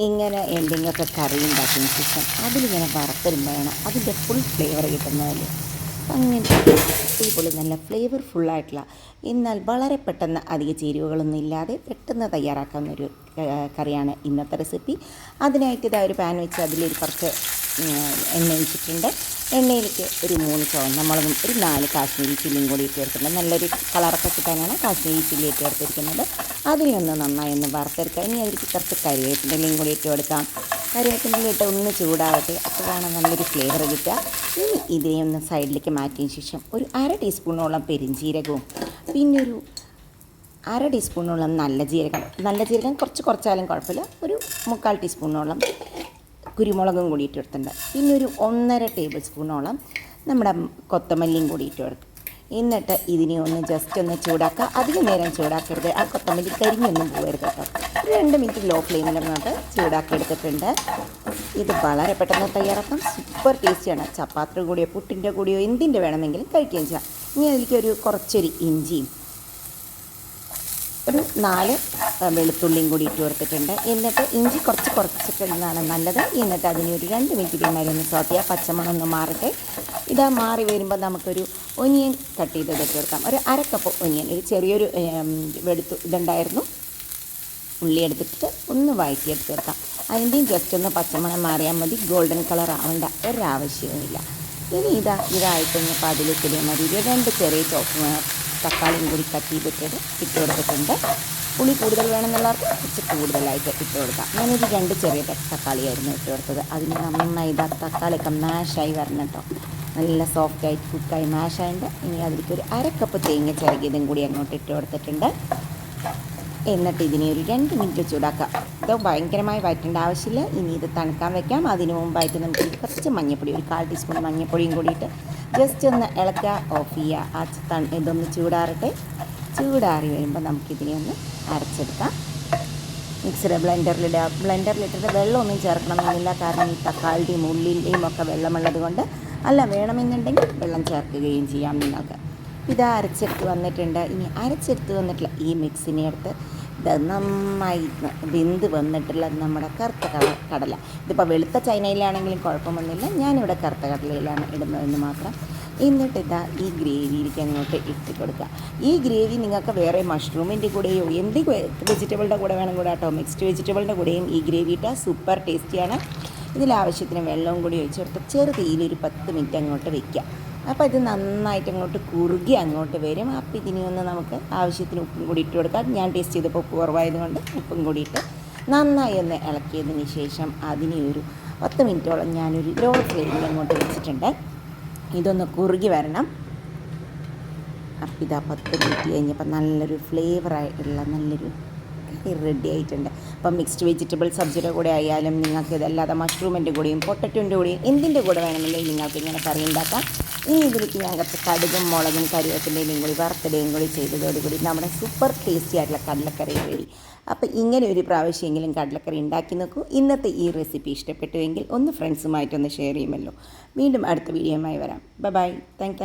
ഇങ്ങനെ എന്തെങ്കിലുമൊക്കെ കറി ഉണ്ടാക്കിയതിന് ശേഷം അതിലിങ്ങനെ വറുത്തിടുമ്പോഴാണ് അതിൻ്റെ ഫുൾ ഫ്ലേവർ കിട്ടുന്നതല്ലേ. അങ്ങനെ അടിപൊളി നല്ല ഫ്ലേവർഫുള്ളായിട്ടുള്ള, എന്നാൽ വളരെ പെട്ടെന്ന് അധിക ചേരുവകളൊന്നും ഇല്ലാതെ പെട്ടെന്ന് തയ്യാറാക്കാവുന്നൊരു കറിയാണ് ഇന്നത്തെ റെസിപ്പി. അതിനായിട്ട് ഇതാ ഒരു പാൻ വെച്ച് അതിലൊരു കുറച്ച് എണ്ണ ഒഴിച്ചിട്ടുണ്ട്. എണ്ണയിലേക്ക് ഒരു 3 ചുവന്ന മുളകും ഒരു 4 കാശ്മീരി ചില്ലിയും കൂടി ഇട്ട് ചേർത്തിട്ടുണ്ട്. നല്ലൊരു കളറൊക്കെ കിട്ടാനാണ് കാശ്മീരി ചില്ലി ഇട്ട് ചേർത്തിരിക്കുന്നത്. അതിനെ ഒന്ന് നന്നായി ഒന്ന് വറുത്തെടുക്കുക. ഇനി അതിലേക്ക് കുറച്ച് കരിവേപ്പിൻ്റെലയും കൂടി ഇട്ട് കൊടുക്കാം. കരിവേപ്പിൻ്റെല ഇട്ട് ഒന്ന് ചൂടാവട്ടെ, അപ്പോഴാണ് നല്ലൊരു ഫ്ലേവർ കിട്ടുക. ഇനി ഇതിനെ ഒന്ന് സൈഡിലേക്ക് മാറ്റിയതിന് ശേഷം ഒരു 1/2 ടീസ്പൂണോളം പെരിഞ്ജീരകവും പിന്നെ ഒരു 1/2 ടീസ്പൂണോളം നല്ല ജീരകം കുറച്ചാലും കുഴപ്പമില്ല, ഒരു 3/4 ടീസ്പൂണോളം കുരുമുളകും കൂടി ഇട്ട് കൊടുത്തിട്ടുണ്ട്. പിന്നെ ഒരു 1.5 ടേബിൾ സ്പൂണോളം നമ്മുടെ കൊത്തമല്ലിയും കൂടി ഇട്ട് കൊടുക്കും. എന്നിട്ട് ഇതിനെ ഒന്ന് ജസ്റ്റ് ഒന്ന് ചൂടാക്കുക. അധികം നേരം ചൂടാക്കരുത്, ആ കൊത്തമല്ലി കരിഞ്ഞൊന്നും പോകരുത് കേട്ടോ. 2 മിനിറ്റ് ലോ ഫ്ലെയിമിൽ അങ്ങോട്ട് ചൂടാക്കി എടുത്തിട്ടുണ്ട്. ഇത് വളരെ പെട്ടെന്ന് തയ്യാറാക്കാം, സൂപ്പർ ടേസ്റ്റിയാണ്. ചപ്പാത്തിയുടെ കൂടിയോ പുട്ടിൻ്റെ കൂടിയോ എന്തിൻ്റെ വേണമെങ്കിലും കഴിക്കുകയും ചെയ്യാം. ഇനി അതിലേക്ക് കുറച്ചൊരു ഇഞ്ചിയും ഒരു 4 വെളുത്തുള്ളിയും കൂടി ഇട്ട് കൊടുത്തിട്ടുണ്ട്. എന്നിട്ട് ഇഞ്ചി കുറച്ചിട്ടുള്ളതാണ് നല്ലത്. എന്നിട്ട് അതിന് ഒരു 2 മിനിറ്റ് ഇതേമാതിരി ഒന്ന് സോട്ട് ചെയ്യുക, പച്ചമണം ഒന്ന് മാറട്ടെ. ഇതാ മാറി വരുമ്പോൾ നമുക്കൊരു ഒനിയൻ കട്ട് ചെയ്ത് ഇട്ട് കൊടുക്കാം. ഒരു 1/2 കപ്പ് ഒനിയൻ, ഒരു ചെറിയൊരു ഇതുണ്ടായിരുന്നു, ഉള്ളി എടുത്തിട്ട് ഒന്ന് വഴറ്റിയെടുത്ത് കൊടുക്കാം. അതിൻ്റെയും ജസ്റ്റ് ഒന്ന് പച്ചമണം മാറിയാൽ മതി, ഗോൾഡൻ കളർ ആവേണ്ട ഒരാവശ്യവുമില്ല. ഇനി ഇതായിട്ടപ്പോൾ അതിലേക്ക് ഇതേമാതിരി 2 ചെറിയ തക്കാളിയും കൂടി കട്ട് ചെയ്തിട്ട് ഇട്ട് കൊടുത്തിട്ടുണ്ട്. പുളി കൂടുതൽ വേണമെന്നുള്ളവർക്ക് കുറച്ച് കൂടുതലായിട്ട് ഇട്ട് കൊടുക്കാം. ഞാനൊരു 2 ചെറിയ തക്കാളിയായിരുന്നു ഇട്ട് കൊടുത്തത്. അതിന് നന്നായി തക്കാളിയൊക്കെ മാഷായി വരണം കേട്ടോ. നല്ല സോഫ്റ്റായിട്ട് കുക്കായി മാഷായിട്ട് ഇനി അതിലേക്ക് ഒരു 1/2 കപ്പ് തേങ്ങ ചിരകിയതും കൂടി അങ്ങോട്ട് ഇട്ട് കൊടുത്തിട്ടുണ്ട്. എന്നിട്ട് ഇതിനെ ഒരു 2 മിനിറ്റ് ചൂടാക്കാം. ഇത് ഭയങ്കരമായി വഴറ്റേണ്ട ആവശ്യമില്ല. ഇനി ഇത് തണുക്കാൻ വെക്കാം. അതിന് മുമ്പായിട്ട് നമുക്ക് കുറച്ച് മഞ്ഞൾപ്പൊടി, ഒരു 1/4 ടീസ്പൂൺ മഞ്ഞൾപ്പൊടിയും കൂടിയിട്ട് ജസ്റ്റ് ഒന്ന് ഇളക്കുക, ഓഫ് ചെയ്യുക. ഇതൊന്ന് ചൂടാറി വരുമ്പോൾ നമുക്കിതിനെ ഒന്ന് അരച്ചെടുക്കാം. മിക്സിയുടെ ബ്ലെൻഡറിലിട്ടിട്ട് വെള്ളമൊന്നും ചേർക്കണമെന്നില്ല, കാരണം ഈ തക്കാളിയുടെയും ഉള്ളിൻ്റെയും ഒക്കെ വെള്ളമുള്ളത് കൊണ്ട്. അല്ല, വേണമെന്നുണ്ടെങ്കിൽ വെള്ളം ചേർക്കുകയും ചെയ്യാം നിങ്ങൾക്ക്. ഇത് അരച്ചെടുത്ത് വന്നിട്ടുണ്ട്. ഇനി അരച്ചെടുത്ത് വന്നിട്ടുള്ള ഈ മിക്സിനെ എടുത്ത് ഇത് നന്നായി വെന്ത് വന്നിട്ടുള്ള നമ്മുടെ കറുത്ത കടല, ഇതിപ്പോൾ വെളുത്ത ചൈനയിലാണെങ്കിലും കുഴപ്പമൊന്നുമില്ല, ഞാനിവിടെ കറുത്ത കടലയിലാണ് ഇടുന്നതെന്ന് മാത്രം. എന്നിട്ട് ഈ ഗ്രേവിയിലേക്ക് അങ്ങോട്ട് ഇട്ട് കൊടുക്കുക. ഈ ഗ്രേവി നിങ്ങൾക്ക് വേറെ മഷ്റൂമിൻ്റെ കൂടെയോ എന്ത് വെജിറ്റബിളിൻ്റെ കൂടെ വേണം കൂടെ കേട്ടോ, മിക്സ്ഡ് വെജിറ്റബിളിൻ്റെ കൂടെയും ഈ ഗ്രേവി ഇട്ടാൽ സൂപ്പർ ടേസ്റ്റിയാണ്. ഇതിലാവശ്യത്തിന് വെള്ളവും കൂടി ഒഴിച്ച് കൊടുത്ത് ചെറുതീയിലൊരു 10 മിനിറ്റ് അങ്ങോട്ട് വയ്ക്കുക. അപ്പോൾ ഇത് നന്നായിട്ട് അങ്ങോട്ട് കുറുകി അങ്ങോട്ട് വരും. അപ്പോൾ ഇതിനെ ഒന്ന് നമുക്ക് ആവശ്യത്തിന് ഉപ്പും കൂടി ഇട്ട് കൊടുക്കാം. ഞാൻ ടേസ്റ്റ് ചെയ്തപ്പോൾ ഉപ്പ് കുറവായതുകൊണ്ട് ഉപ്പും കൂടി ഇട്ട് നന്നായി ഒന്ന് ഇളക്കിയതിന് ശേഷം അതിനെ ഒരു 10 മിനിറ്റോളം ഞാനൊരു ലോ ഫ്ലെയിമിൽ അങ്ങോട്ട് വെച്ചിട്ടുണ്ട്. ഇതൊന്ന് കുറുകി വരണം. അപ്പം ഇതാ 10 മിനിറ്റ് കഴിഞ്ഞപ്പോൾ നല്ലൊരു ഫ്ലേവറായിട്ടുള്ള നല്ലൊരു കറി റെഡി ആയിട്ടുണ്ട്. അപ്പം മിക്സ്ഡ് വെജിറ്റബിൾ സബ്ജിയുടെ കൂടെ ആയാലും നിങ്ങൾക്ക് ഇതല്ലാതെ മഷ്റൂമിൻ്റെ കൂടെയും പൊട്ടറ്റോൻ്റെ കൂടെയും എന്തിൻ്റെ കൂടെ വേണമെന്നുണ്ടെങ്കിൽ നിങ്ങൾക്ക് ഇങ്ങനെ കറി ഉണ്ടാക്കാം. ഇനി ഇതിലേക്ക് ഞാൻ കുറച്ച് കടുകും മുളകും കരിവേപ്പിൻ്റെയും കൂടി വറുത്തിടുകയും കൂടി ചെയ്തതോടുകൂടി നമ്മുടെ സൂപ്പർ ടേസ്റ്റി ആയിട്ടുള്ള കടലക്കറി റെഡി. അപ്പോൾ ഇങ്ങനെ ഒരു പ്രാവശ്യമെങ്കിലും കടലക്കറി ഉണ്ടാക്കി നോക്കൂ. ഇന്നത്തെ ഈ റെസിപ്പി ഇഷ്ടപ്പെട്ടുവെങ്കിൽ ഒന്ന് ഫ്രണ്ട്സുമായിട്ടൊന്ന് ഷെയർ ചെയ്യുമല്ലോ. വീണ്ടും അടുത്ത വീഡിയോയുമായി വരാം. ബൈ. താങ്ക്